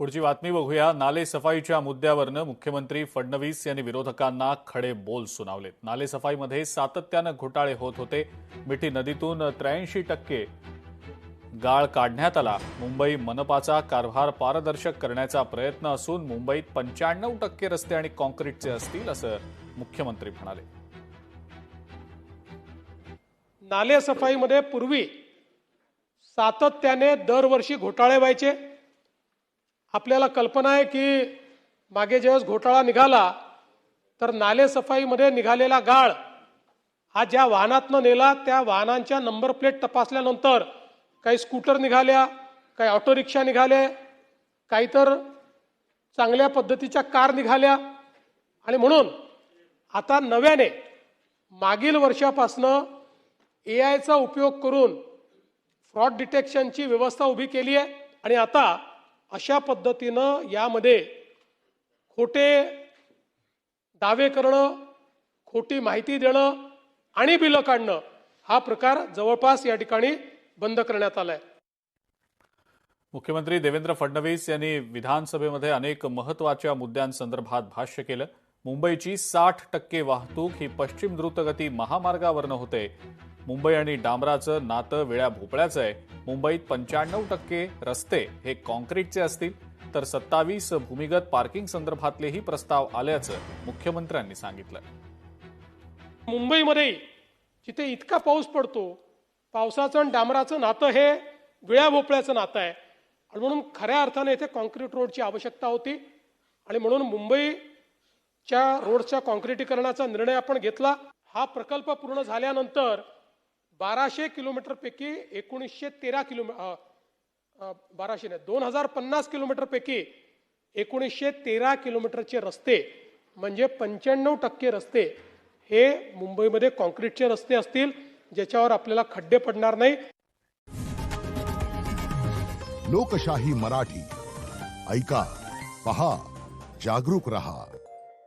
पुढची बातमी बघूया। नाले सफाईच्या मुद्द्यावरनं मुख्यमंत्री फडणवीस यांनी विरोधकांना खडे बोल सुनावलेत। नाले सफाईमध्ये सातत्यानं घोटाळे होत होते। मिठी नदीतून 83% गाळ काढण्यात आला। मुंबई मनपाचा कारभार पारदर्शक करण्याचा प्रयत्न असून मुंबईत 95% रस्ते आणि काँक्रीटचे असतील असं मुख्यमंत्री म्हणाले। नाले सफाईमध्ये पूर्वी सातत्याने दरवर्षी घोटाळे व्हायचे। आपल्याला कल्पना आहे की मागे जेव्हा घोटाळा निघाला तर नाले सफाईमध्ये निघालेला गाळ हा ज्या वाहनातनं नेला त्या वाहनांच्या नंबर प्लेट तपासल्यानंतर काही स्कूटर निघाल्या, काही ऑटो रिक्षा निघाले, काही तर चांगल्या पद्धतीच्या कार निघाल्या आणि म्हणून आता नव्याने मागील वर्षापासनं एआयचा उपयोग करून फ्रॉड डिटेक्शनची व्यवस्था उभी केली आहे आणि आता अशा पद्धतीनं यामध्ये खोटे दावे करणं, खोटी माहिती देणं आणि बिलं काढणं हा प्रकार जवळपास या ठिकाणी बंद करण्यात आलाय। मुख्यमंत्री देवेंद्र फडणवीस यांनी विधानसभेमध्ये अनेक महत्त्वाच्या मुद्द्यांसंदर्भात भाष्य केलं। मुंबईची 60% वाहतूक ही पश्चिम द्रुतगती महामार्गावरनं होते। मुंबई आणि डांबराचं नातं विळ्या भोपळ्याचं आहे। मुंबईत 95% रस्ते हे काँक्रीटचे असतील तर 27 भूमिगत पार्किंग संदर्भातलेही प्रस्ताव आल्याचं मुख्यमंत्र्यांनी सांगितलं। मुंबईमध्ये जिथे इतका पाऊस पडतो, पावसाचं आणि डांबराचं नातं हे विळ्या भोपळ्याचं नातं आहे आणि म्हणून खऱ्या अर्थाने इथे काँक्रीट रोडची आवश्यकता होती आणि म्हणून मुंबईच्या रोडच्या काँक्रिटीकरणाचा निर्णय आपण घेतला। हा प्रकल्प पूर्ण झाल्यानंतर 1200 किलोमीटरपैकी 1913 किलोमीटर 2050 किलोमीटरपैकी 1913 किलोमीटरचे रस्ते म्हणजे 95% रस्ते हे मुंबईमध्ये काँक्रीटचे रस्ते असतील, ज्याच्यावर आपल्याला खड्डे पडणार नाही। लोकशाही मराठी ऐका, पहा, जागरूक रहा।